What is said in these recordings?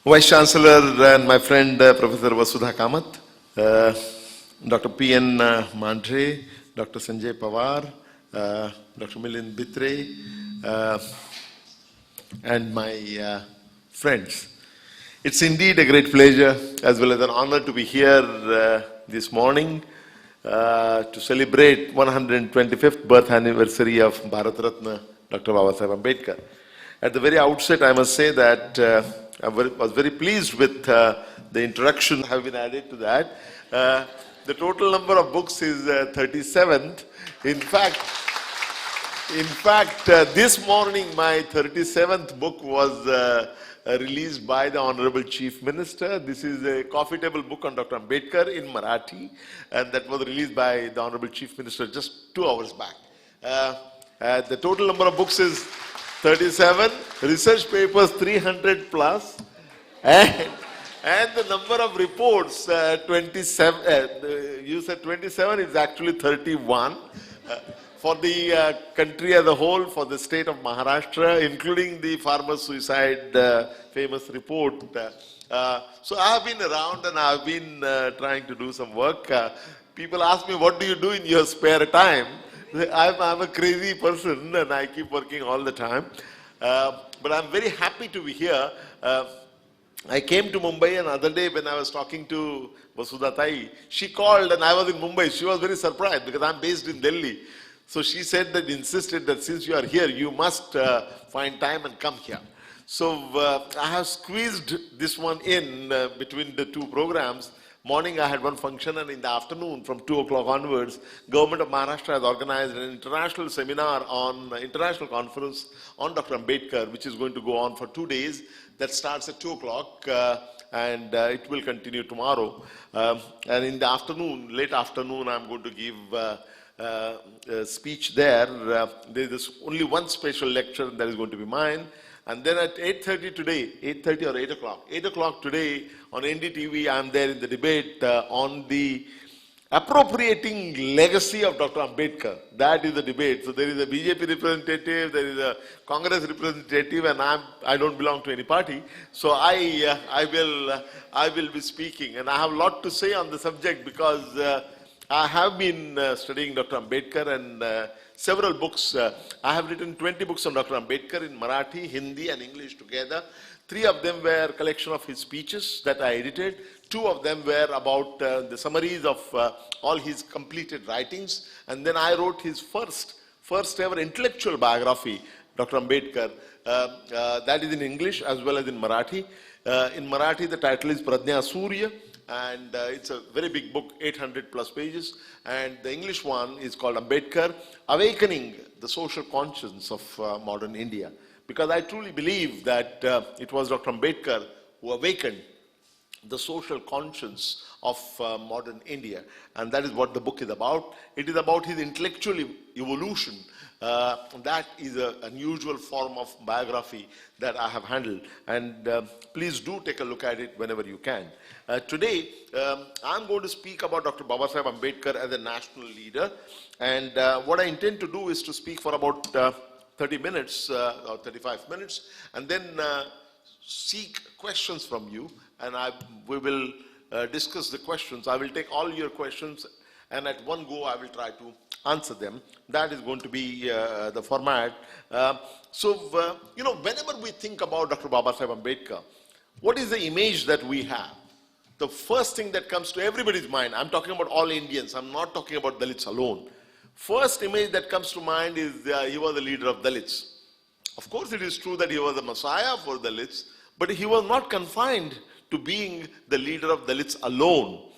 Vice Chancellor and my friend Professor Vasudha Kamath, Dr. P.N. Mandre, Dr. Sanjay Pawar, Dr. Milind Bitre, and my friends. It's indeed a great pleasure as well as an honor to be here this morning to celebrate 125th birth anniversary of Bharat Ratna, Dr. Babasaheb Ambedkar. At the very outset, I must say that I was very pleased with the introduction that have been added to that. The total number of books is 37th. In fact, this morning my 37th book was released by the Honorable Chief Minister. This is a coffee table book on Dr. Ambedkar in Marathi, and that was released by the Honorable Chief Minister just 2 hours back. The total number of books is 37, research papers 300 plus, and the number of reports 27. You said 27, it's actually 31. For the country as a whole, for the state of Maharashtra, including the farmer suicide famous report. So I have been around and I have been trying to do some work. People ask me, what do you do in your spare time? I'm a crazy person and I keep working all the time. But I'm very happy to be here. I came to Mumbai another day when I was talking to Vasudha Tai. She called and I was in Mumbai. She was very surprised because I'm based in Delhi. So she said that, insisted that since you are here, you must find time and come here. So I have squeezed this one in between the two programs. Morning I had one function, and in the afternoon from 2 o'clock onwards, Government of Maharashtra has organized an international seminar on international conference on Dr. Ambedkar, which is going to go on for 2 days. That starts at 2 o'clock and it will continue tomorrow. And in the afternoon, late afternoon, I'm going to give a speech there. There is only one special lecture, and that is going to be mine. And then at 8:30 today, 8:30 or 8 o'clock, 8 o'clock today on NDTV, I'm there in the debate on the appropriating legacy of Dr. Ambedkar. That is the debate. So there is a BJP representative, there is a Congress representative, and I don't belong to any party. So I will be speaking, and I have a lot to say on the subject because I have been studying Dr. Ambedkar and several books. I have written 20 books on Dr. Ambedkar in Marathi, Hindi and English together. 3 of them were a collection of his speeches that I edited. 2 of them were about the summaries of all his completed writings. And then I wrote his first ever intellectual biography, Dr. Ambedkar. That is in English as well as in Marathi. In Marathi, the title is Pradnya Surya. And it's a very big book, 800 plus pages. And the English one is called Ambedkar, Awakening the Social Conscience of Modern India. Because I truly believe that it was Dr. Ambedkar who awakened the social conscience of modern India. And that is what the book is about. It is about his intellectual evolution. That is an unusual form of biography that I have handled. And please do take a look at it whenever you can. Today, I'm going to speak about Dr. Babasaheb Ambedkar as a national leader. And what I intend to do is to speak for about 30 minutes or 35 minutes, and then seek questions from you. And we will discuss the questions. I will take all your questions, and at one go, I will try to answer them. That is going to be the format. You know, whenever we think about Dr. Babasaheb Ambedkar, what is the image that we have? The first thing that comes to everybody's mind, I'm talking about all Indians, I'm not talking about Dalits alone. First image that comes to mind is he was the leader of Dalits. Of course, it is true that he was the messiah for Dalits, but he was not confined to being the leader of Dalits alone.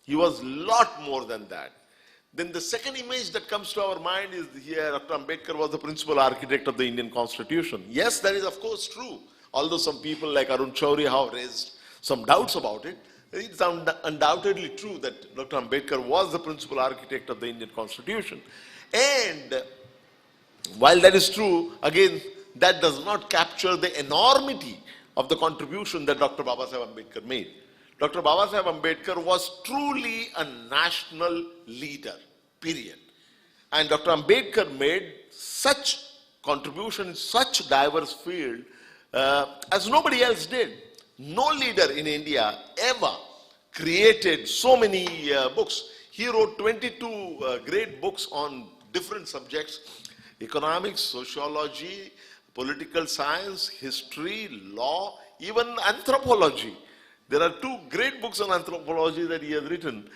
He was a lot more than that. Then the second image that comes to our mind is here, Dr. Ambedkar was the principal architect of the Indian Constitution. Yes, that is of course true. Although some people like Arun Chaudhary have raised some doubts about it, it's undoubtedly true that Dr. Ambedkar was the principal architect of the Indian Constitution. And while that is true, again, that does not capture the enormity of the contribution that Dr. Babasaheb Ambedkar made. Dr. Babasaheb Ambedkar was truly a national leader, period. And Dr. Ambedkar made such contribution in such diverse field as nobody else did. No leader in India ever created so many books. He wrote 22 great books on different subjects: economics, sociology, political science, history, law, even anthropology. There are two great books on anthropology that he has written.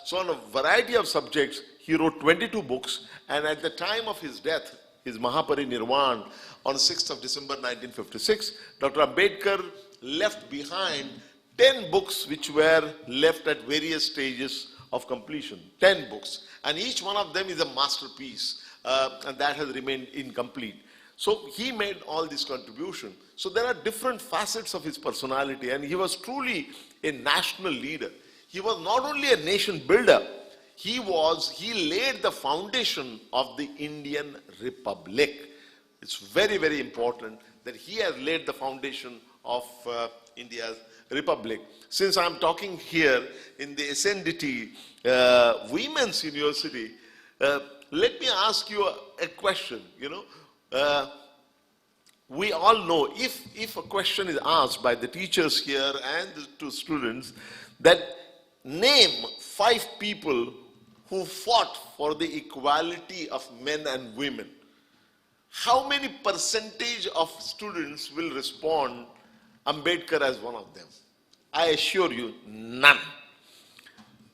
So on a variety of subjects, he wrote 22 books, and at the time of his death, his Mahaparinirvan, on 6th of December 1956, Dr. Ambedkar left behind 10 books which were left at various stages of completion. 10 books. And each one of them is a masterpiece, and that has remained incomplete. So he made all this contribution. So there are different facets of his personality, and he was truly a national leader. He was not only a nation builder, he laid the foundation of the Indian Republic. It's very, very important that he has laid the foundation of India's Republic. Since I'm talking here in the SNDT Women's University, let me ask you a question. We all know, if a question is asked by the teachers here and to students, that name 5 people who fought for the equality of men and women, how many percentage of students will respond Ambedkar as one of them? I assure you, none.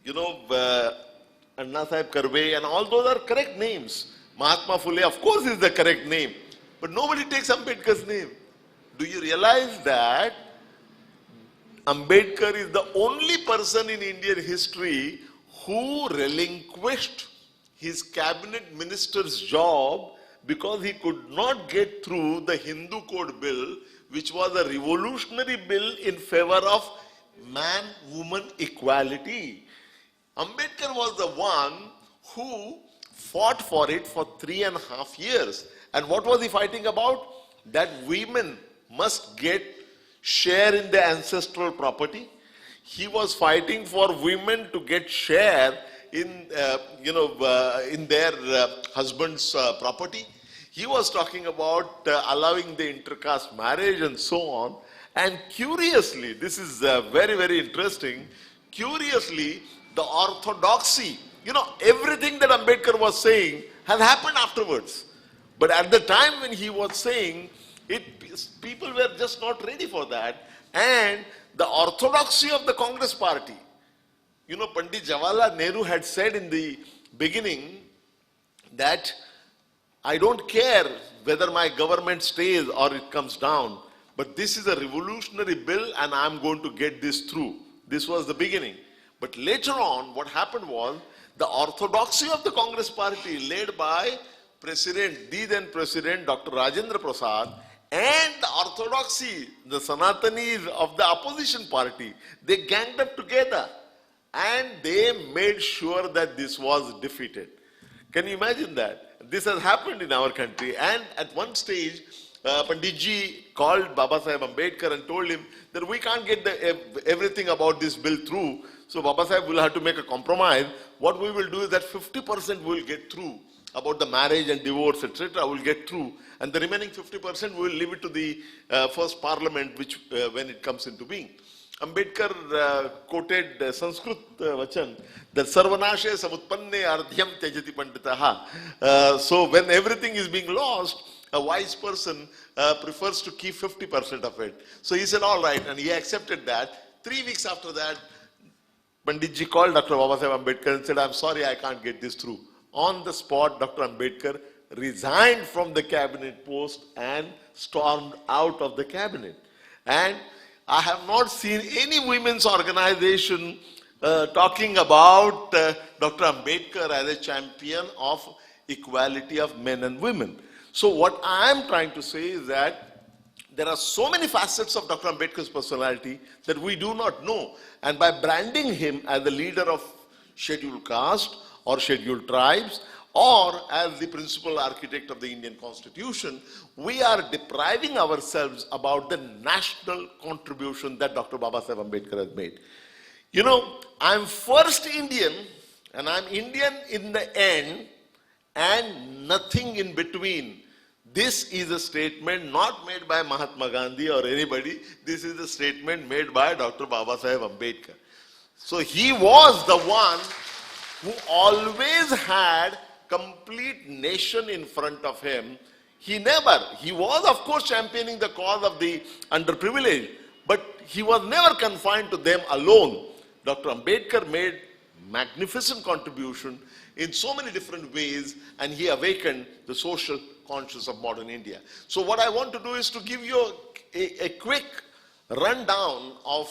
Anna Sahib Karve and all those are correct names. Mahatma Phule, of course, is the correct name. But nobody takes Ambedkar's name. Do you realize that Ambedkar is the only person in Indian history who relinquished his cabinet minister's job because he could not get through the Hindu Code Bill, which was a revolutionary bill in favor of man-woman equality. Ambedkar was the one who fought for it for 3.5 years. And what was he fighting about? That women must get share in the ancestral property. He was fighting for women to get share in, in their husband's property. He was talking about allowing the intercaste marriage and so on. And curiously, this is very, very interesting. Curiously, the orthodoxy, everything that Ambedkar was saying has happened afterwards. But at the time when he was saying it, people were just not ready for that. And the orthodoxy of the Congress party, Pandit Jawaharlal Nehru had said in the beginning that I don't care whether my government stays or it comes down, but this is a revolutionary bill and I'm going to get this through. This was the beginning. But later on, what happened was the orthodoxy of the Congress party, led by the then President Dr. Rajendra Prasad, and the orthodoxy, the Sanatanis of the opposition party, they ganged up together and they made sure that this was defeated. Can you imagine that? This has happened in our country. And at one stage, Panditji called Baba Sahib Ambedkar and told him that we can't get everything about this bill through. So Baba Sahib will have to make a compromise. What we will do is that 50% will get through about the marriage and divorce, etc. will get through. And the remaining 50% we will leave it to the first parliament, which when it comes into being. Ambedkar quoted Sanskrit vachan that Sarvanashe samutpanne ardhyam tyajati panditaha. So when everything is being lost, a wise person prefers to keep 50% of it. So he said, all right, and he accepted that. 3 weeks after that, Panditji called Dr. Baba Sahib Ambedkar and said, I'm sorry, I can't get this through. On the spot, Dr. Ambedkar resigned from the cabinet post and stormed out of the cabinet. And I have not seen any women's organization talking about Dr. Ambedkar as a champion of equality of men and women. So what I am trying to say is that there are so many facets of Dr. Ambedkar's personality that we do not know. And by branding him as the leader of scheduled caste or scheduled tribes, or as the principal architect of the Indian Constitution, we are depriving ourselves about the national contribution that Dr. Baba Sahib Ambedkar has made. I'm first Indian, and I'm Indian in the end, and nothing in between. This is a statement not made by Mahatma Gandhi or anybody. This is a statement made by Dr. Babasaheb Ambedkar. So he was the one who always had complete nation in front of him. He was of course championing the cause of the underprivileged, but he was never confined to them alone. Dr. Ambedkar made magnificent contribution in so many different ways, and he awakened the social conscience of modern India. So what I want to do is to give you a quick rundown of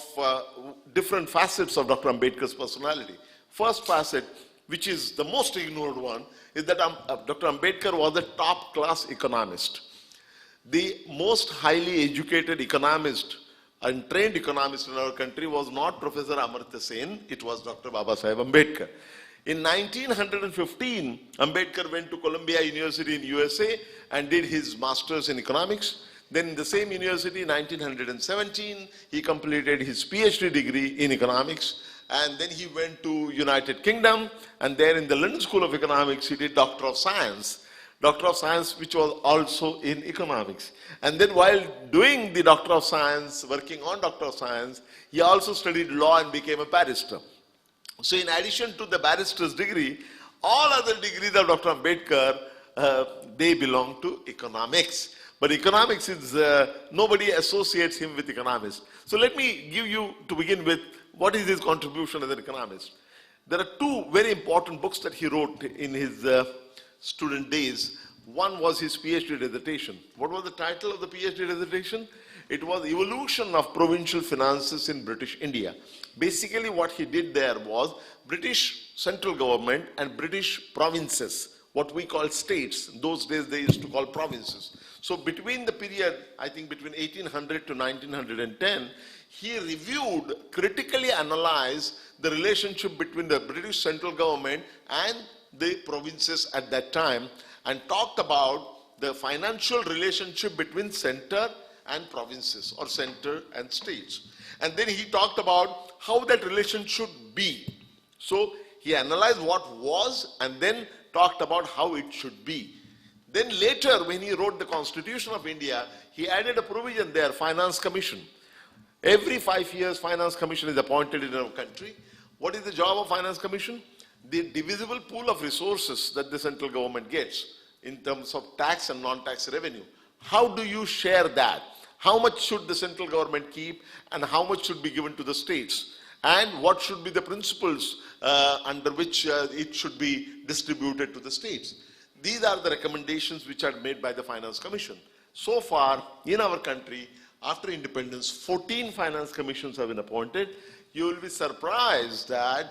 different facets of Dr. Ambedkar's personality. First facet, which is the most ignored one, is that Dr. Ambedkar was a top-class economist. The most highly educated economist and trained economist in our country was not Professor Amartya Sen, it was Dr. Babasaheb Ambedkar. In 1915, Ambedkar went to Columbia University in USA and did his master's in economics. Then in the same university, 1917, he completed his PhD degree in economics. And then he went to United Kingdom, and there in the London School of Economics, he did Doctor of Science. Doctor of Science, which was also in economics. And then while doing the Doctor of Science, working on Doctor of Science, he also studied law and became a barrister. So in addition to the barrister's degree, all other degrees of Dr. Ambedkar, they belong to economics. But economics is, nobody associates him with economics. So let me give you, to begin with, what is his contribution as an economist. There are two very important books that he wrote in his student days. One was his PhD dissertation. What was the title of the PhD dissertation? It was Evolution of Provincial Finances in British India. Basically what he did there was British central government and British provinces, what we call states. In those days they used to call provinces. So between the period, I think between 1800 to 1910, he reviewed, critically analyzed the relationship between the British central government and the provinces at that time, and talked about the financial relationship between center and provinces, or center and states. And then he talked about how that relation should be. So he analyzed what was and then talked about how it should be. Then later, when he wrote the Constitution of India, he added a provision there, Finance Commission. Every 5 years, Finance Commission is appointed in our country. What is the job of Finance Commission? The divisible pool of resources that the central government gets in terms of tax and non-tax revenue. How do you share that? How much should the central government keep and how much should be given to the states? And what should be the principles under which it should be distributed to the states? These are the recommendations which are made by the Finance Commission. So far, in our country, after independence, 14 Finance Commissions have been appointed. You will be surprised that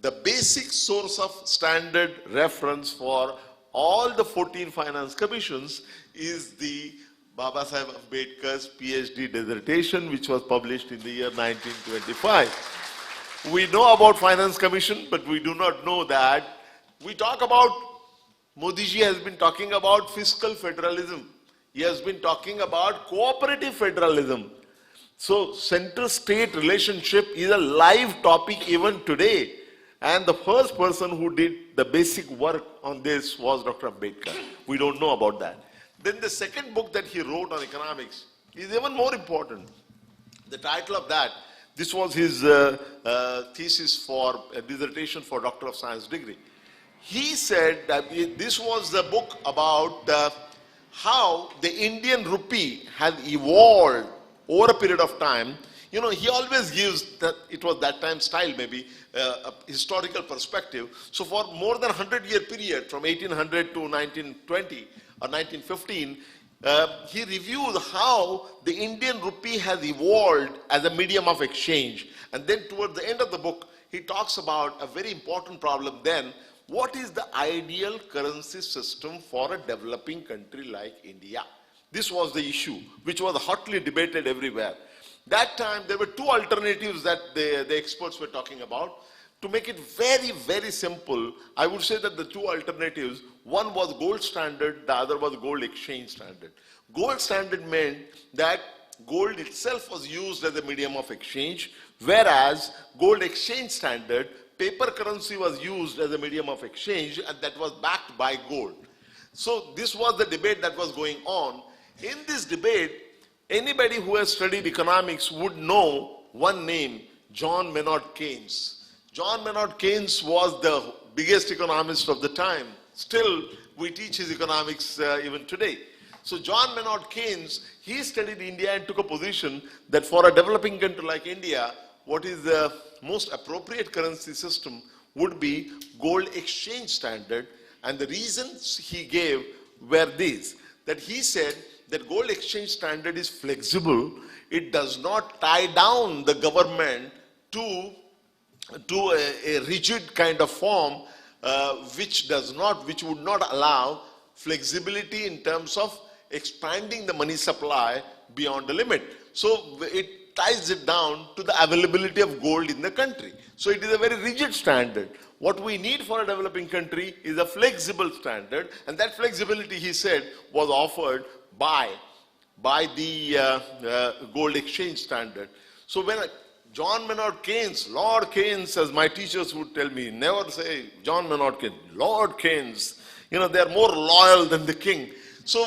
the basic source of standard reference for all the 14 Finance Commissions is the Babasaheb Ambedkar's PhD dissertation, which was published in the year 1925. We know about Finance Commission, but we do not know that. We talk about, Modi ji has been talking about fiscal federalism. He has been talking about cooperative federalism. So center-state relationship is a live topic even today. And the first person who did the basic work on this was Dr. Ambedkar. We don't know about that. Then the second book that he wrote on economics is even more important. The title of that, this was his thesis for a dissertation for Doctor of Science degree. He said that this was the book about how the Indian rupee has evolved over a period of time. You know, he always gives that, it was that time style maybe, a historical perspective. So for more than 100-year period, from 1800 to 1920 or 1915, he reviews how the Indian rupee has evolved as a medium of exchange. And then towards the end of the book, he talks about a very important problem then. What is the ideal currency system for a developing country like India? This was the issue, which was hotly debated everywhere. That time, there were two alternatives that the experts were talking about. To make it very, very simple, I would say that the two alternatives, one was gold standard, the other was gold exchange standard. Gold standard meant that gold itself was used as a medium of exchange, whereas gold exchange standard, paper currency was used as a medium of exchange, and that was backed by gold. So this was the debate that was going on. In this debate, anybody who has studied economics would know one name, John Maynard Keynes. John Maynard Keynes was the biggest economist of the time. Still, we teach his economics even today. So John Maynard Keynes, he studied India and took a position that for a developing country like India, what is the most appropriate currency system would be gold exchange standard. And the reasons he gave were these, that he said that gold exchange standard is flexible. It does not tie down the government to a rigid kind of form, which would not allow flexibility in terms of expanding the money supply beyond the limit. So it ties it down to the availability of gold in the country. So it is a very rigid standard. What we need for a developing country is a flexible standard, and that flexibility, he said, was offered by the gold exchange standard. So when John Maynard Keynes, Lord Keynes, as my teachers would tell me, never say John Maynard Keynes, Lord Keynes, they are more loyal than the king. So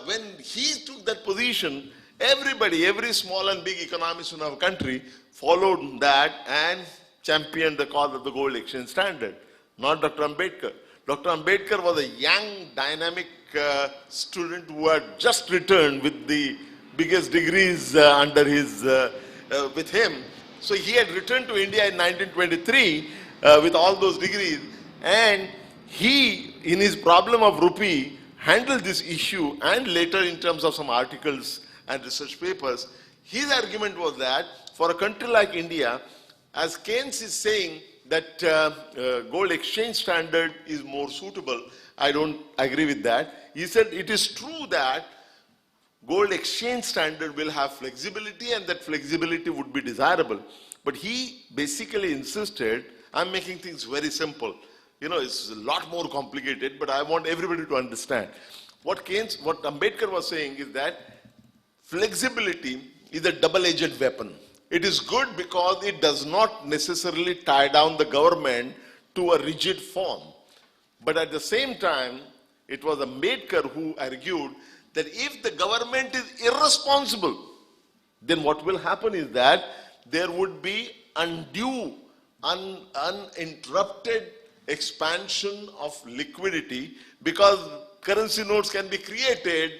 when he took that position, everybody, every small and big economist in our country followed that and championed the cause of the gold exchange standard, not Dr. Ambedkar. Dr. Ambedkar was a young, dynamic student who had just returned with the biggest degrees with him. So he had returned to India in 1923 with all those degrees, and he, in his problem of rupee, handled this issue, and later in terms of some articles and research papers, his argument was that for a country like India, as Keynes is saying that gold exchange standard is more suitable, I don't agree with that. He said it is true that gold exchange standard will have flexibility and that flexibility would be desirable. But he basically insisted, I'm making things very simple. It's a lot more complicated, but I want everybody to understand. What Ambedkar was saying is that flexibility is a double-edged weapon. It is good because it does not necessarily tie down the government to a rigid form. But at the same time, it was Ambedkar who argued that if the government is irresponsible, then what will happen is that there would be undue, uninterrupted expansion of liquidity, because currency notes can be created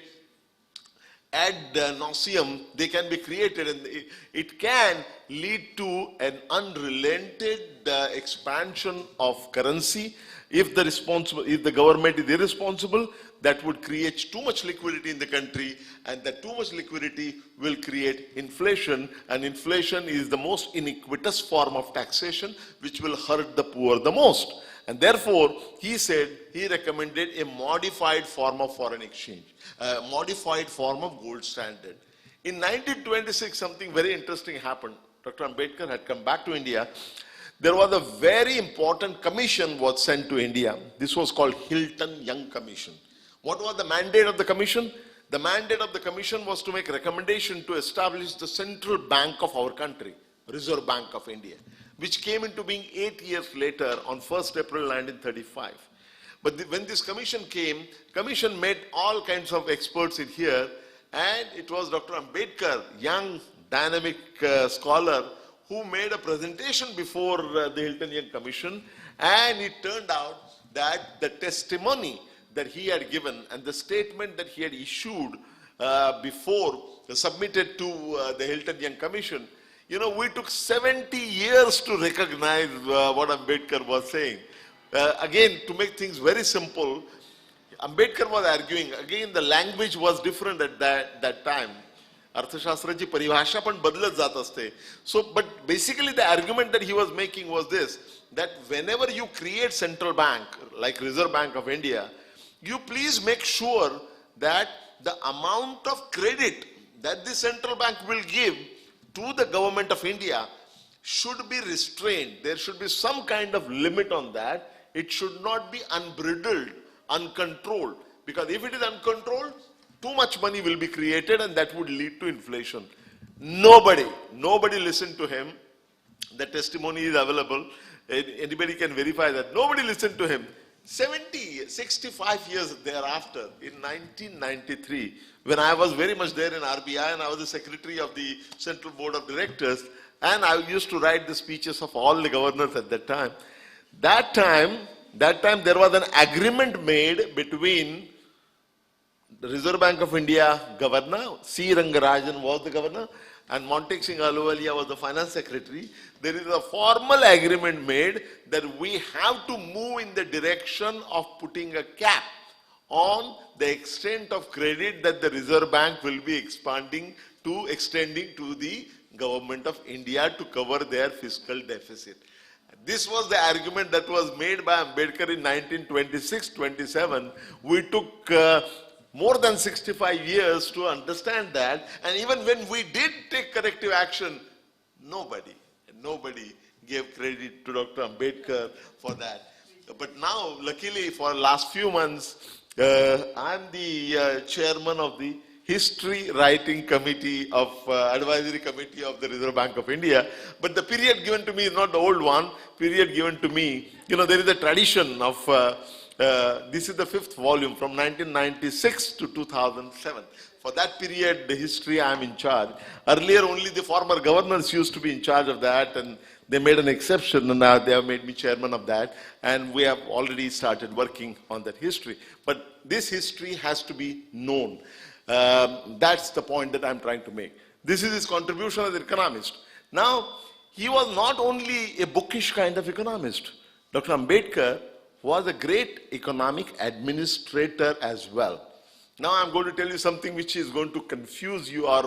ad nauseum, they can be created, and it can lead to an unrelented expansion of currency. If the government is irresponsible, that would create too much liquidity in the country, and that too much liquidity will create inflation, and inflation is the most iniquitous form of taxation which will hurt the poor the most. And therefore, he said he recommended a modified form of foreign exchange, a modified form of gold standard. In 1926, something very interesting happened. Dr. Ambedkar had come back to India. There was a very important commission was sent to India. This was called Hilton Young Commission. What was the mandate of the commission? The mandate of the commission was to make recommendation to establish the central bank of our country, Reserve Bank of India, which came into being 8 years later on 1st April 1935. But when this commission came, commission met all kinds of experts in here, and it was Dr. Ambedkar, young, dynamic scholar, who made a presentation before the Hilton Young Commission, and it turned out that the testimony that he had given and the statement that he had issued before submitted to the Hilton Young Commission, we took 70 years to recognize what Ambedkar was saying. Again, to make things very simple, Ambedkar was arguing, again the language was different at that time. अर्थशास्त्राची परिभाषा पण बदलत जात असते. So, but basically the argument that he was making was this, that whenever you create central bank, like Reserve Bank of India, you please make sure that the amount of credit that the central bank will give to the government of India should be restrained. There should be some kind of limit on that. It should not be unbridled, uncontrolled. Because if it is uncontrolled, too much money will be created and that would lead to inflation. Nobody listened to him. The testimony is available. Anybody can verify that. Nobody listened to him. 65 years thereafter, in 1993, when I was very much there in RBI and I was the secretary of the Central Board of Directors, and I used to write the speeches of all the governors at that time. That time there was an agreement made between the Reserve Bank of India governor, C. Rangarajan was the governor, and Montek Singh Ahluwalia was the finance secretary. There is a formal agreement made that we have to move in the direction of putting a cap on the extent of credit that the Reserve Bank will be extending to the government of India to cover their fiscal deficit. This was the argument that was made by Ambedkar in 1926-27. We took more than 65 years to understand that, and even when we did take corrective action, nobody gave credit to Dr. Ambedkar for that. But now, luckily, for the last few months, I'm the chairman of the History Writing Committee of Advisory Committee of the Reserve Bank of India. But the period given to me is not the old one. Period given to me, there is a tradition of this is the 5th volume from 1996 to 2007. For that period, the history I am in charge. Earlier, only the former governors used to be in charge of that, and they made an exception, and now they have made me chairman of that. And we have already started working on that history. But this history has to be known. That's the point that I'm trying to make. This is his contribution as an economist. Now, he was not only a bookish kind of economist. Dr. Ambedkar was a great economic administrator as well. Now I'm going to tell you something which is going to confuse you or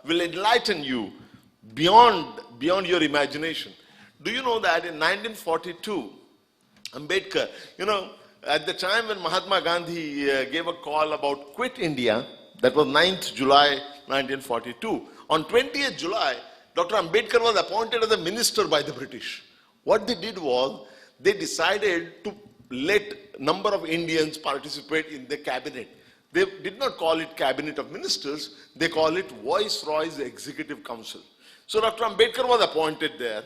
will enlighten you beyond your imagination. Do you know that in 1942, Ambedkar, at the time when Mahatma Gandhi gave a call about quit India, that was 9th July 1942. On 20th July, Dr. Ambedkar was appointed as a minister by the British. What they did was, they decided to let number of Indians participate in the cabinet. They did not call it cabinet of ministers, they call it Viceroy's Executive Council. So Dr. Ambedkar was appointed there,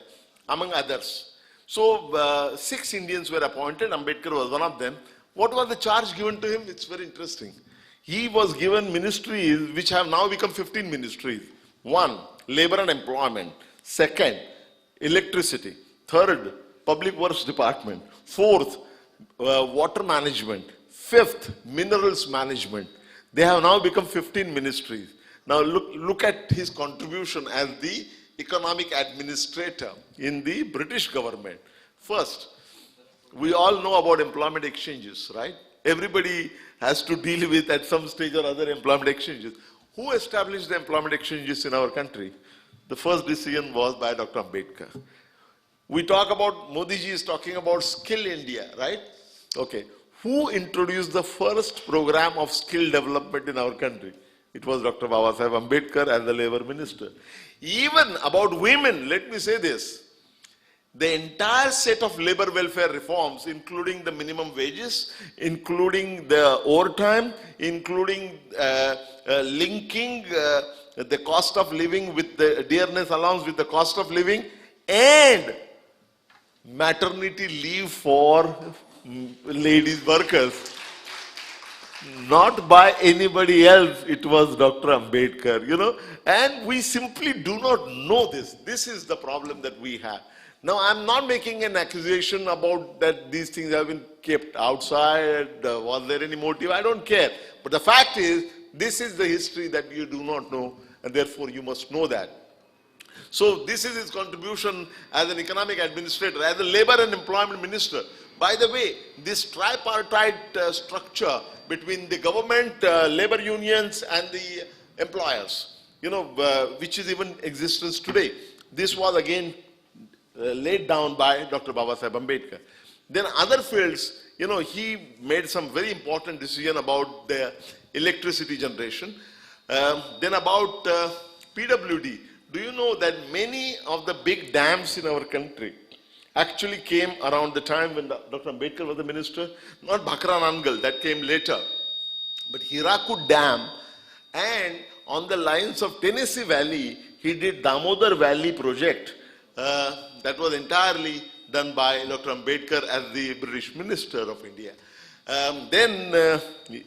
among others. So 6 Indians were appointed, Ambedkar was one of them. What was the charge given to him? It's very interesting. He was given ministries which have now become 15 ministries. 1, labor and employment. 2nd, electricity. 3rd, public works department. 4th, water management. 5th, minerals management. They have now become 15 ministries. Now look at his contribution as the economic administrator in the British government. First, we all know about employment exchanges, right? Everybody has to deal with at some stage or other employment exchanges. Who established the employment exchanges in our country? The first decision was by Dr. Ambedkar. We talk about, Modi ji is talking about Skill India, right? Okay. Who introduced the first program of skill development in our country? It was Dr. Babasaheb Ambedkar as the labor minister. Even about women, let me say this. The entire set of labor welfare reforms, including the minimum wages, including the overtime, including linking the cost of living with the dearness allowance with the cost of living, and maternity leave for ladies workers. Not by anybody else, it was Dr. Ambedkar, and we simply do not know this. This is the problem that we have. Now, I'm not making an accusation about that these things have been kept outside, was there any motive, I don't care. But the fact is, this is the history that you do not know, and therefore you must know that. So this is his contribution as an economic administrator, as a labor and employment minister. By the way, this tripartite structure between the government, labor unions and the employers, which is even in existence today. This was again laid down by Dr. Babasaheb Ambedkar. Then other fields, he made some very important decision about the electricity generation. Then about PWD. Do you know that many of the big dams in our country actually came around the time when Dr. Ambedkar was the minister? Not Bhakra Nangal, that came later. But Hirakud Dam, and on the lines of Tennessee Valley, he did Damodar Valley project. That was entirely done by Dr. Ambedkar as the British Minister of India. Then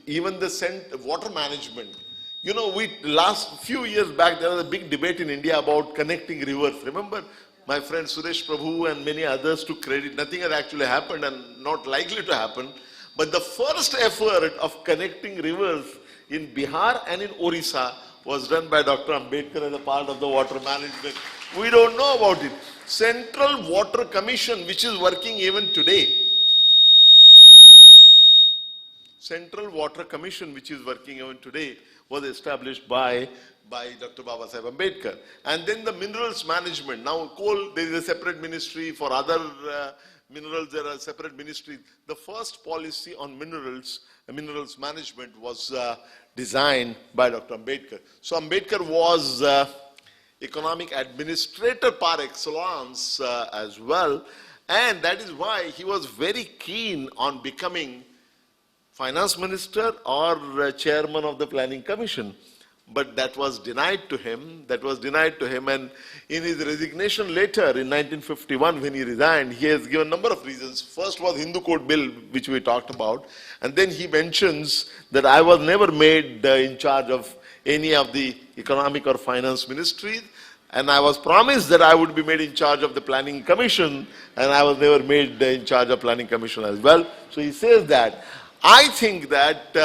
even the water management. You know, last few years back, there was a big debate in India about connecting rivers. Remember, my friend Suresh Prabhu and many others took credit. Nothing has actually happened and not likely to happen. But the first effort of connecting rivers in Bihar and in Orissa was done by Dr. Ambedkar as a part of the water management. We don't know about it. Central Water Commission, which is working even today. Central Water Commission, which is working even today, was established by Dr. Babasaheb Ambedkar. And then the minerals management. Now coal, there is a separate ministry. For other minerals, there are separate ministries. The first policy on minerals management was designed by Dr. Ambedkar. So Ambedkar was economic administrator par excellence as well. And that is why he was very keen on becoming finance minister or chairman of the planning commission. But that was denied to him. And in his resignation letter in 1951, when he resigned, he has given a number of reasons. First was Hindu Code Bill, which we talked about. And then he mentions that I was never made in charge of any of the economic or finance ministries. And I was promised that I would be made in charge of the planning commission. And I was never made in charge of planning commission as well. So he says that. I think that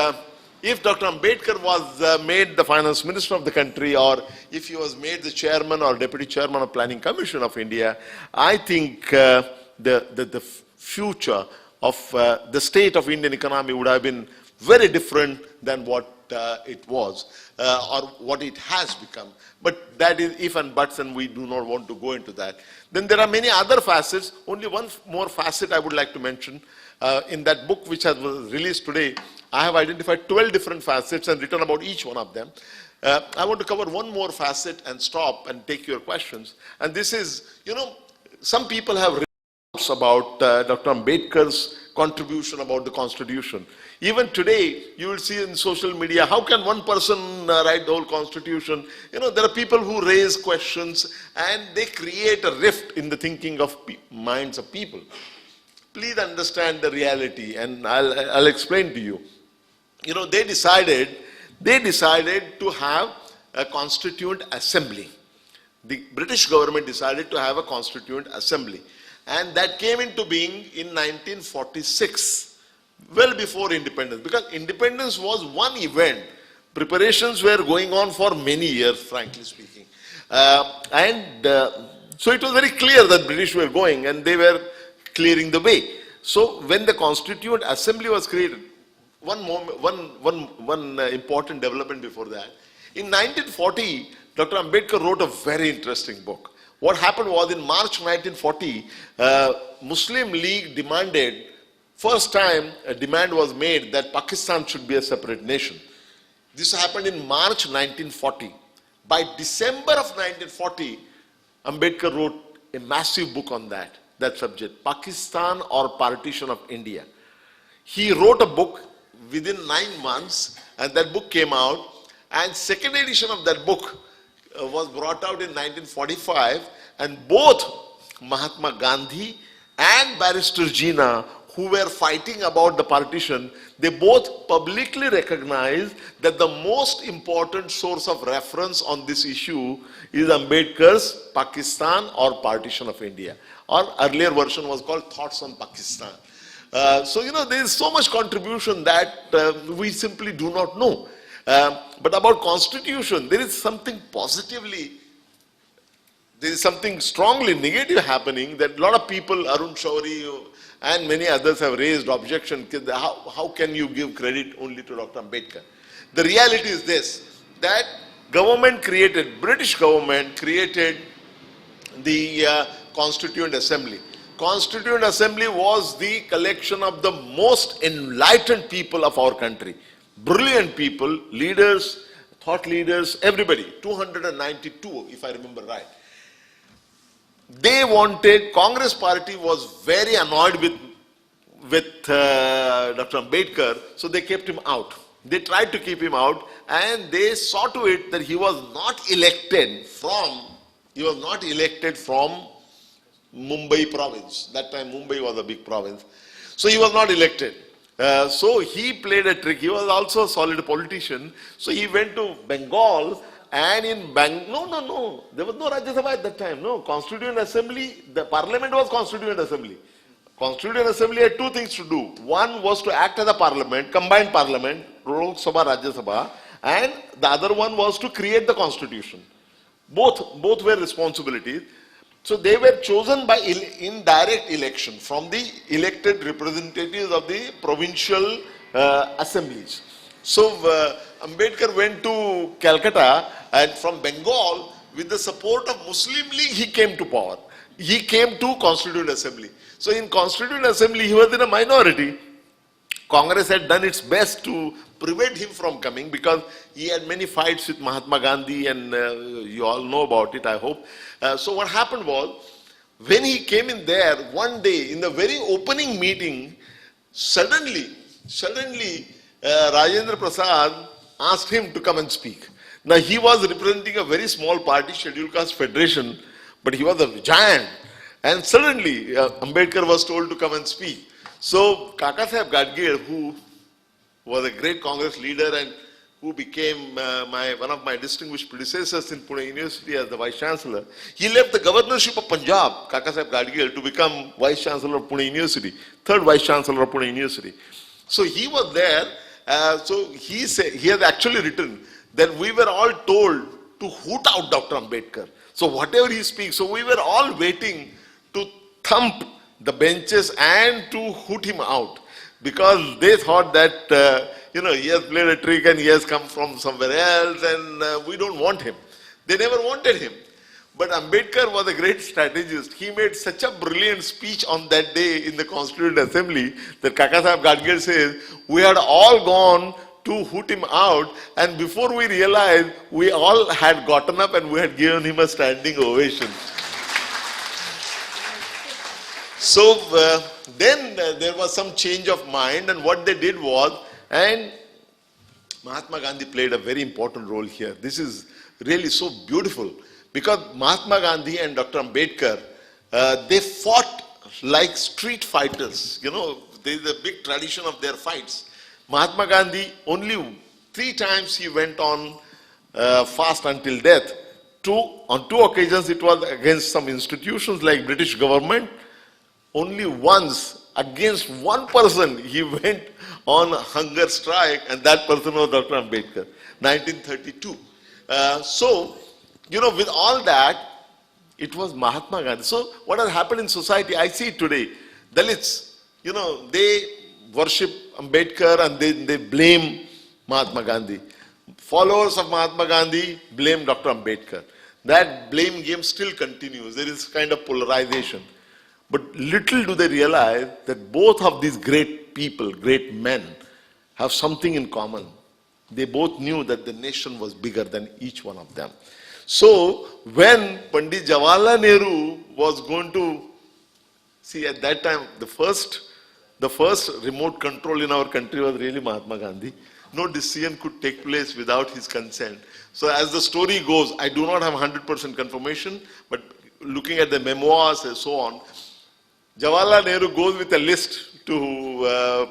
if Dr. Ambedkar was made the finance minister of the country, or if he was made the chairman or deputy chairman of Planning Commission of India, I think the future of the state of Indian economy would have been very different than what it was or what it has become. But that is if and buts, and we do not want to go into that. Then there are many other facets. Only one more facet I would like to mention. In that book which was released today, I have identified 12 different facets and written about each one of them. I want to cover one more facet and stop and take your questions. And this is, you know, some people have remarks about Dr. Ambedkar's contribution about the Constitution. Even today, you will see in social media, how can one person write the whole Constitution? You know, there are people who raise questions and they create a rift in the thinking of minds of people. Please understand the reality, and I'll explain to you. You know, they decided to have a constituent assembly. The British government decided to have a constituent assembly, and that came into being in 1946, well before independence, because independence was one event. Preparations were going on for many years, frankly speaking. So it was very clear that British were going, and they were clearing the way. So when the Constituent Assembly was created, one important development before that. In 1940, Dr. Ambedkar wrote a very interesting book. What happened was in March 1940, Muslim League demanded, first time a demand was made that Pakistan should be a separate nation. This happened in March 1940. By December of 1940, Ambedkar wrote a massive book on that subject, Pakistan or Partition of India. He wrote a book within 9 months, and that book came out, and second edition of that book was brought out in 1945, and both Mahatma Gandhi and Barrister Jinnah, who were fighting about the partition, they both publicly recognized that the most important source of reference on this issue is Ambedkar's Pakistan or Partition of India, or earlier version was called Thoughts on Pakistan. So, you know, there is so much contribution that we simply do not know. But about Constitution, there is something something strongly negative happening, that a lot of people, Arun Shourie and many others, have raised objection. How can you give credit only to Dr. Ambedkar? The reality is this, that British government created the Constituent Assembly. Constituent Assembly was the collection of the most enlightened people of our country. Brilliant people, leaders, thought leaders, everybody. 292, if I remember right. They wanted, Congress party was very annoyed with Dr. Ambedkar, so they kept him out. They tried to keep him out, and they saw to it that he was not elected from Mumbai province. That time Mumbai was a big province. So he was not elected. So he played a trick. He was also a solid politician. So he went to Bengal, and in no. There was no Rajya Sabha at that time. No. Constituent Assembly, the parliament was Constituent Assembly. Constituent Assembly had two things to do. One was to act as a parliament, combined parliament, Lok Sabha, Rajya Sabha, and the other one was to create the constitution. Both were responsibilities. So they were chosen by indirect election from the elected representatives of the provincial assemblies. So Ambedkar went to Calcutta, and from Bengal, with the support of Muslim League, he came to power. He came to Constituent Assembly. So in Constituent Assembly, he was in a minority. Congress had done its best to prevent him from coming because he had many fights with Mahatma Gandhi, and you all know about it, I hope. So what happened was, when he came in there, one day in the very opening meeting, suddenly Rajendra Prasad asked him to come and speak. Now he was representing a very small party, Scheduled Caste Federation, but he was a giant. And suddenly Ambedkar was told to come and speak. So Kaka Saheb Gadgil, who was a great Congress leader and who became one of my distinguished predecessors in Pune University as the Vice Chancellor, he left the governorship of Punjab, Kaka Saheb Gadgil, to become Vice Chancellor of Pune University, third Vice Chancellor of Pune University. So he was there. So he has actually written that we were all told to hoot out Dr. Ambedkar. So whatever he speaks, so we were all waiting to thump the benches and to hoot him out, because they thought that he has played a trick and he has come from somewhere else, and we don't want him. They never wanted him. But Ambedkar was a great strategist. He made such a brilliant speech on that day in the Constituent Assembly that Kaka Saheb Gadgil says, we had all gone to hoot him out, and before we realized, we all had gotten up and we had given him a standing ovation. So then there was some change of mind, and what they did was, and Mahatma Gandhi played a very important role here. This is really so beautiful, because Mahatma Gandhi and Dr. Ambedkar, they fought like street fighters. You know, there is a big tradition of their fights. Mahatma Gandhi, only 3 times he went on fast until death. On two occasions it was against some institutions like British government. Only once, against one person, he went on a hunger strike, and that person was Dr. Ambedkar, 1932. So, with all that, it was Mahatma Gandhi. So, what has happened in society, I see it today. Dalits, they worship Ambedkar and they blame Mahatma Gandhi. Followers of Mahatma Gandhi blame Dr. Ambedkar. That blame game still continues. There is kind of polarization. But little do they realize that both of these great people, great men, have something in common. They both knew that the nation was bigger than each one of them. So when Pandit Jawaharlal Nehru was going to, see, at that time, the first remote control in our country was really Mahatma Gandhi. No decision could take place without his consent. So as the story goes, I do not have 100% confirmation, but looking at the memoirs and so on, Jawaharlal Nehru goes with a list to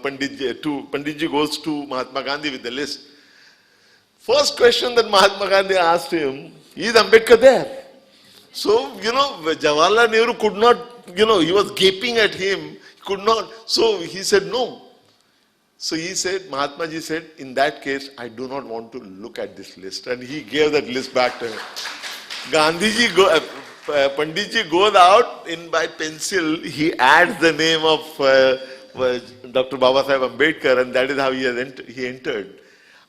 Panditji goes to Mahatma Gandhi with the list. First question that Mahatma Gandhi asked him, is Ambedkar there? So, Jawaharlal Nehru could not, he was gaping at him, could not, so he said no. So he said, Mahatma Ji said, in that case, I do not want to look at this list. And he gave that list back to him. Panditji goes out by pencil, he adds the name of Dr. Baba Saheb Ambedkar, and that is how he entered.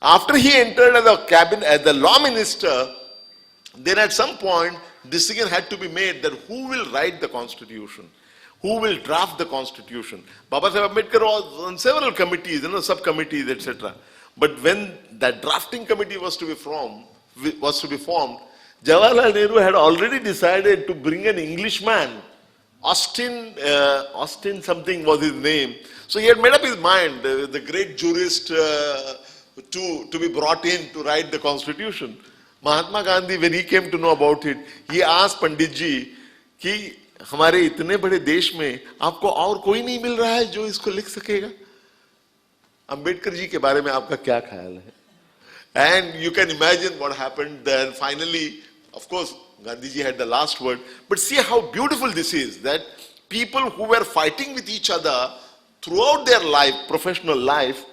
After he entered as a cabinet, as the law minister, then at some point, decision had to be made that who will write the constitution, who will draft the constitution. Baba Saheb Ambedkar was on several committees, subcommittees, etc. But when that drafting committee was to be formed, Jawaharlal Nehru had already decided to bring an Englishman. Austin something was his name. So he had made up his mind, the great jurist, to be brought in to write the constitution. Mahatma Gandhi, when he came to know about it, he asked Panditji, हमारे इतने बड़े देश में आपको और कोई नहीं मिल रहा है जो इसको लिख सकेगा? अंबेडकर जी के बारे में आपका क्या ख्याल है? And you can imagine what happened then. Finally, of course, Gandhiji had the last word. But see how beautiful this is, that people who were fighting with each other throughout their life, professional life,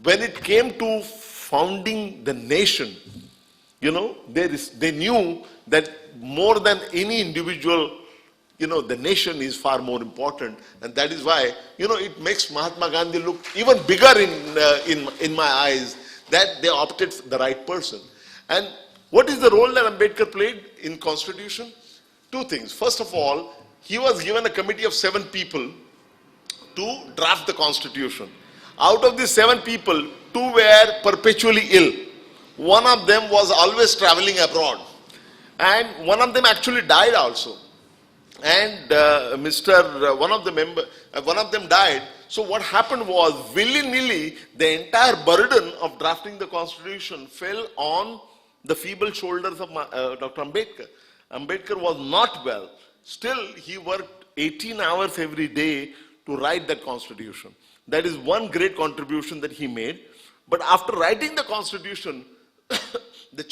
when it came to founding the nation, they knew that more than any individual, the nation is far more important. And that is why, it makes Mahatma Gandhi look even bigger in my eyes, that they opted for the right person. And what is the role that Ambedkar played in Constitution? Two things. First of all, he was given a committee of 7 people to draft the Constitution. Out of these 7 people, 2 were perpetually ill. One of them was always traveling abroad. And one of them actually died also. And one of them died. So what happened was, willy-nilly, the entire burden of drafting the Constitution fell on the feeble shoulders of Dr. Ambedkar. Ambedkar was not well. Still, he worked 18 hours every day to write that Constitution. That is one great contribution that he made. But after writing the Constitution, the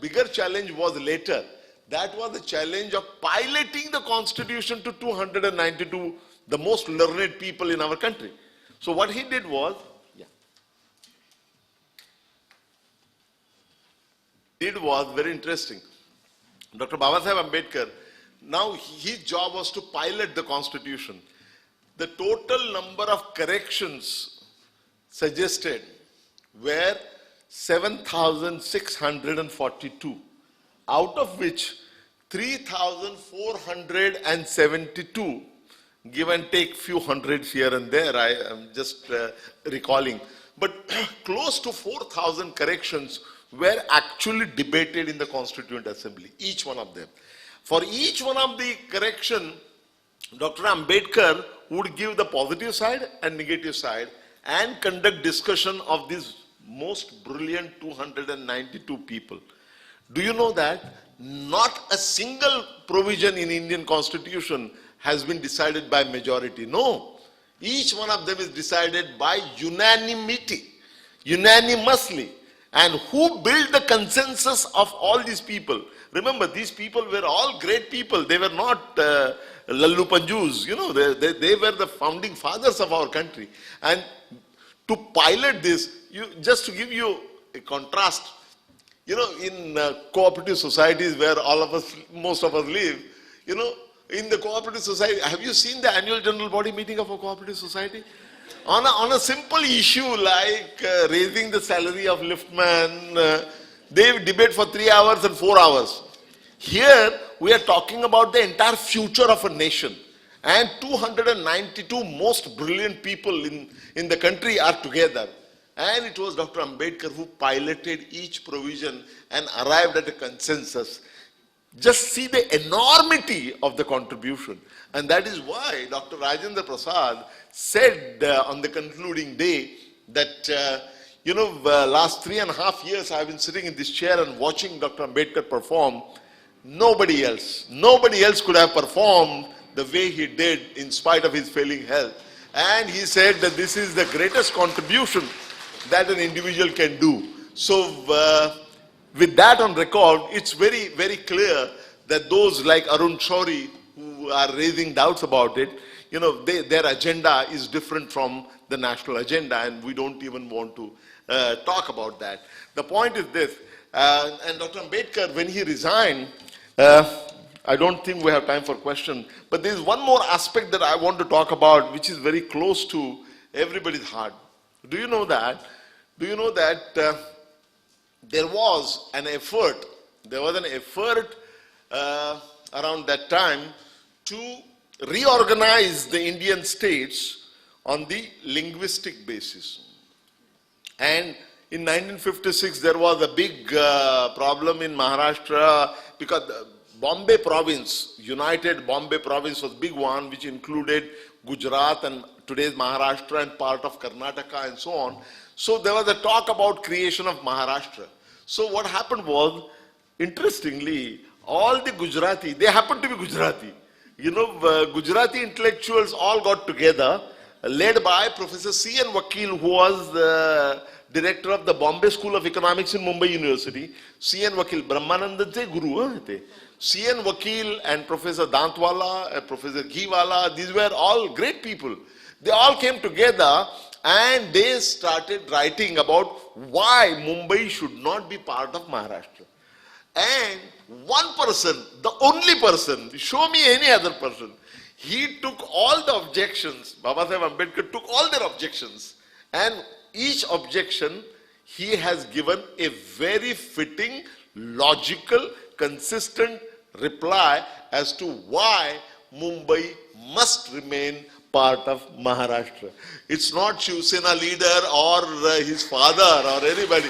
bigger challenge was later. That was the challenge of piloting the Constitution to 292, the most learned people in our country. So what he did was, very interesting. Dr. Babasaheb Ambedkar, now his job was to pilot the Constitution. The total number of corrections suggested were 7,642. Out of which 3,472, give and take few hundreds here and there, I am just recalling, but close to 4,000 corrections were actually debated in the Constituent Assembly, each one of them. For each one of the correction, Dr. Ambedkar would give the positive side and negative side and conduct discussion of these most brilliant 292 people. Do you know that not a single provision in Indian Constitution has been decided by majority? No. Each one of them is decided by unanimity, unanimously. And who built the consensus of all these people? Remember, these people were all great people. They were not Lallu Panjus. They were the founding fathers of our country. And to pilot this, just to give you a contrast, in cooperative societies where most of us live, in the cooperative society, have you seen the annual general body meeting of a cooperative society? On a simple issue like raising the salary of liftman, they debate for 3 hours and 4 hours. Here, we are talking about the entire future of a nation. And 292 most brilliant people in the country are together. And it was Dr. Ambedkar who piloted each provision and arrived at a consensus. Just see the enormity of the contribution. And that is why Dr. Rajendra Prasad said on the concluding day that, last 3.5 years I have been sitting in this chair and watching Dr. Ambedkar perform. Nobody else could have performed the way he did in spite of his failing health. And he said that this is the greatest contribution that an individual can do. So with that on record, it's very, very clear that those like Arun Shourie who are raising doubts about it, their agenda is different from the national agenda, and we don't even want to talk about that. The point is this, and Dr. Ambedkar, when he resigned, I don't think we have time for question, but there is one more aspect that I want to talk about, which is very close to everybody's heart. Do you know that there was an effort around that time to reorganize the Indian states on the linguistic basis. And in 1956, there was a big problem in Maharashtra because Bombay province, united Bombay province was a big one, which included Gujarat and today's Maharashtra and part of Karnataka and so on. So there was a talk about creation of Maharashtra. So what happened was, interestingly, all the Gujarati, they happened to be Gujarati, Gujarati intellectuals all got together, led by Professor C.N. Vakil, who was the director of the Bombay School of Economics in Mumbai University. C.N. Vakil, Brahmananda the guru. C.N. Vakil and Professor Dantwala, Professor Ghiwala, these were all great people. They all came together and they started writing about why Mumbai should not be part of Maharashtra. And one person, the only person, show me any other person, he took all the objections, Babasaheb Ambedkar took all their objections, and each objection he has given a very fitting, logical, consistent reply as to why Mumbai must remain part of Maharashtra. It's not Shiv Sena leader or his father or anybody.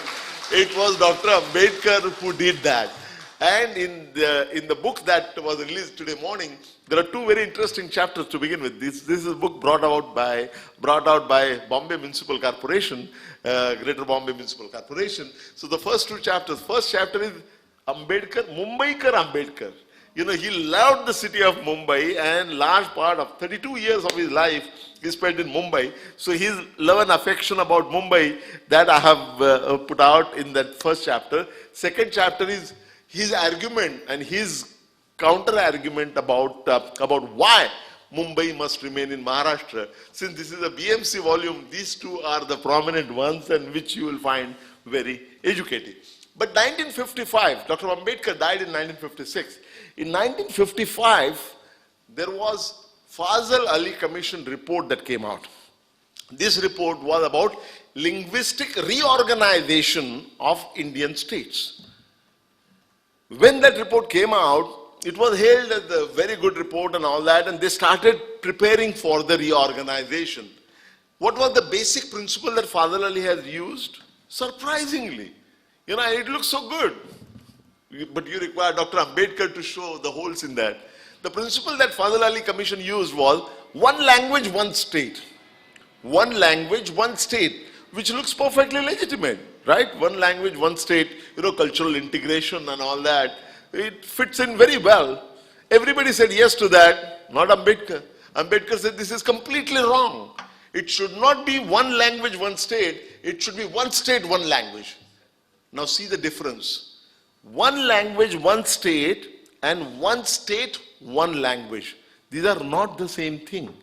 It was Dr. Ambedkar who did that. And in the book that was released today morning, there are two very interesting chapters to begin with. This is a book brought out by Bombay Municipal Corporation, Greater Bombay Municipal Corporation. So the first two chapters, first chapter is Ambedkar, Mumbaikar Ambedkar. He loved the city of Mumbai, and large part of 32 years of his life he spent in Mumbai. So his love and affection about Mumbai, that I have put out in that first chapter. Second chapter is his argument and his counter argument about why Mumbai must remain in Maharashtra. Since this is a BMC volume, these two are the prominent ones, and which you will find very educative. But 1955, Dr. Ambedkar died in 1956. In 1955, there was Fazal Ali Commission report that came out. This report was about linguistic reorganization of Indian states. When that report came out, it was hailed as a very good report and all that, and they started preparing for the reorganization. What was the basic principle that Fazal Ali has used? Surprisingly, it looks so good, but you require Dr. Ambedkar to show the holes in that. The principle that Fazal Ali Commission used was one language, one state. One language, one state, which looks perfectly legitimate, right? One language, one state, cultural integration and all that. It fits in very well. Everybody said yes to that, not Ambedkar. Ambedkar said this is completely wrong. It should not be one language, one state. It should be one state, one language. Now see the difference. One language, one state, and one state, one language. These are not the same thing.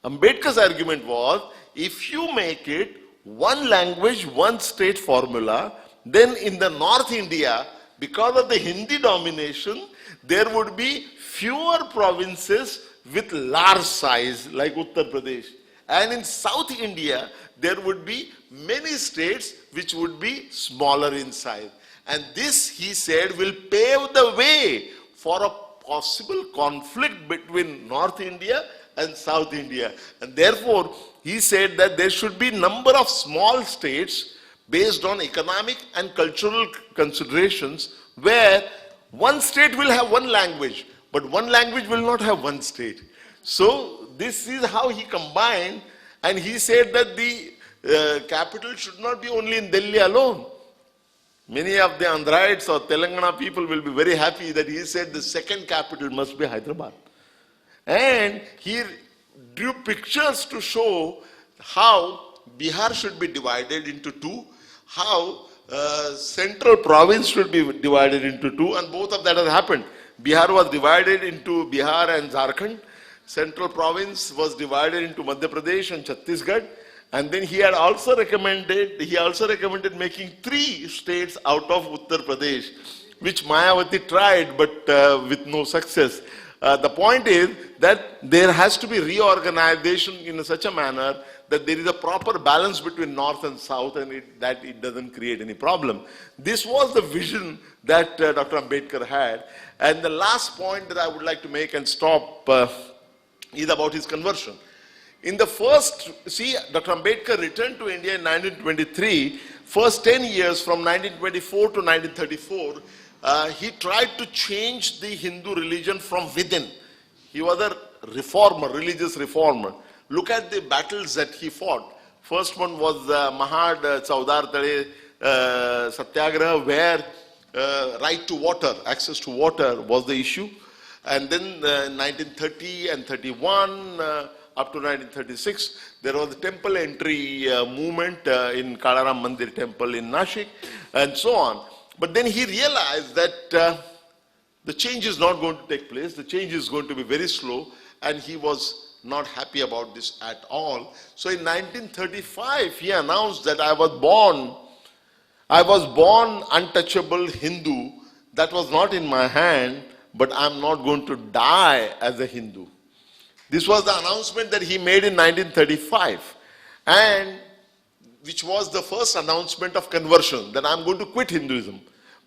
Ambedkar's argument was, if you make it one language, one state formula, then in the North India, because of the Hindi domination, there would be fewer provinces with large size, like Uttar Pradesh. And in South India, there would be many states which would be smaller in size. And this, he said, will pave the way for a possible conflict between North India and South India. And therefore, he said that there should be number of small states based on economic and cultural considerations, where one state will have one language, but one language will not have one state. So this is how he combined, and he said that the capital should not be only in Delhi alone. Many of the Andhrites or Telangana people will be very happy that he said the second capital must be Hyderabad. And he drew pictures to show how Bihar should be divided into two, how central province should be divided into two, and both of that has happened. Bihar was divided into Bihar and Jharkhand. Central province was divided into Madhya Pradesh and Chhattisgarh. And then he also recommended making 3 states out of Uttar Pradesh, which Mayawati tried, but with no success. The point is that there has to be reorganization in such a manner that there is a proper balance between north and south, and that it doesn't create any problem. This was the vision that Dr. Ambedkar had. And the last point that I would like to make and stop is about his conversion. In the first, Dr. Ambedkar returned to India in 1923. First 10 years, from 1924 to 1934, he tried to change the Hindu religion from within. He was a reformer, religious reformer. Look at the battles that he fought. First one was Mahad Chaudhar Tade Satyagraha, where right to water, access to water was the issue. And then 1930 and 31, up to 1936, there was the temple entry movement in Kalaram Mandir temple in Nashik, and so on. But then he realized that the change is not going to take place, the change is going to be very slow, and he was not happy about this at all. So in 1935, he announced that I was born untouchable Hindu. That was not in my hand, but I'm not going to die as a Hindu. This was the announcement that he made in 1935, and which was the first announcement of conversion, that I'm going to quit Hinduism.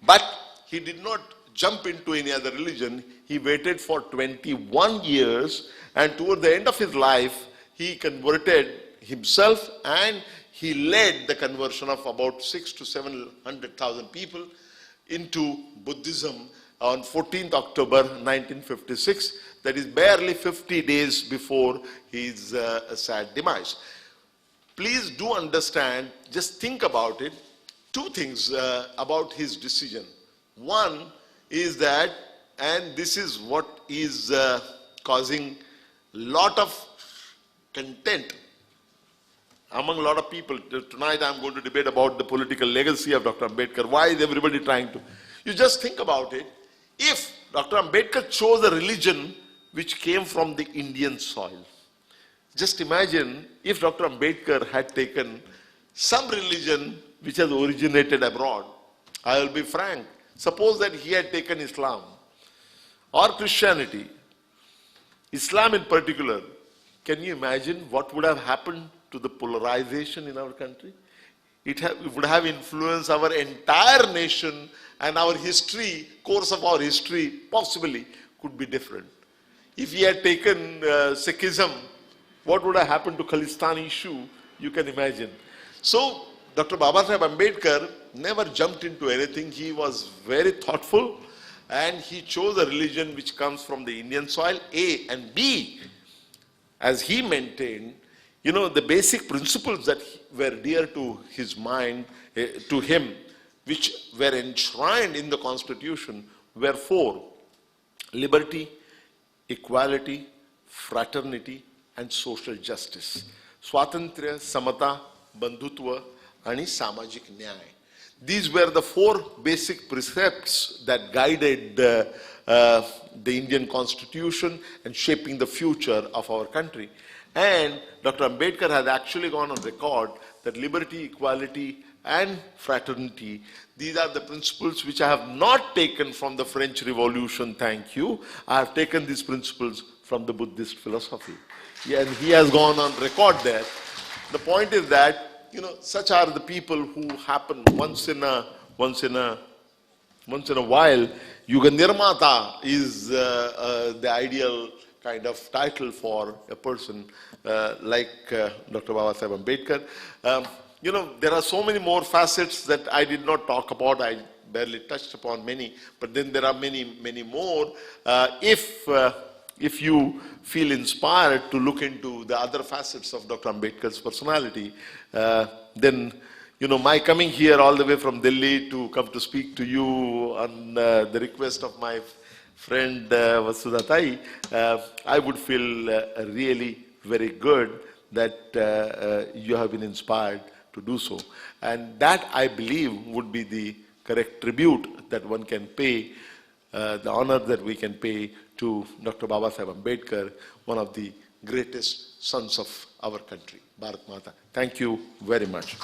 But he did not jump into any other religion. He waited for 21 years, and toward the end of his life, he converted himself, and he led the conversion of about 600,000 to 700,000 people into Buddhism on 14th October 1956. That is barely 50 days before his sad demise. Please do understand, just think about it, two things about his decision. One is that, and this is what is causing lot of content among a lot of people. Tonight I'm going to debate about the political legacy of Dr. Ambedkar. Why is everybody trying to? You just think about it. If Dr. Ambedkar chose a religion which came from the Indian soil, just imagine if Dr. Ambedkar had taken some religion which has originated abroad. I will be frank. Suppose that he had taken Islam or Christianity, Islam in particular. Can you imagine what would have happened to the polarization in our country? It would have influenced our entire nation, and our history, course of our history, possibly could be different. If he had taken Sikhism, what would have happened to Khalistan issue? You can imagine. So, Dr. Babasaheb Ambedkar never jumped into anything. He was very thoughtful, and he chose a religion which comes from the Indian soil, A, and B, as he maintained, you know, the basic principles that were dear to his mind, to him, which were enshrined in the Constitution, were four: liberty, equality, fraternity, and social justice. Swatantriya, Samata, Bandhutva, and Samajik Nyay. These were the four basic precepts that guided the Indian Constitution and shaping the future of our country. And Dr. Ambedkar has actually gone on record that liberty, equality, and fraternity, these are the principles which I have not taken from the French Revolution, thank you. I have taken these principles from the Buddhist philosophy. Yeah, and he has gone on record there. The point is that, you know, such are the people who happen once in a while. Yuga Nirmata is the ideal kind of title for a person like Dr. Babasaheb Ambedkar. You know, there are so many more facets that I did not talk about. I barely touched upon many, but then there are many, many more. If you feel inspired to look into the other facets of Dr. Ambedkar's personality, then, you know, my coming here all the way from Delhi to come to speak to you on the request of my friend Vasudha Tai, I would feel really very good that you have been inspired to do so. And that, I believe, would be the correct tribute that one can pay, the honor that we can pay to Dr. Babasaheb Ambedkar, one of the greatest sons of our country, Bharat Mata. Thank you very much.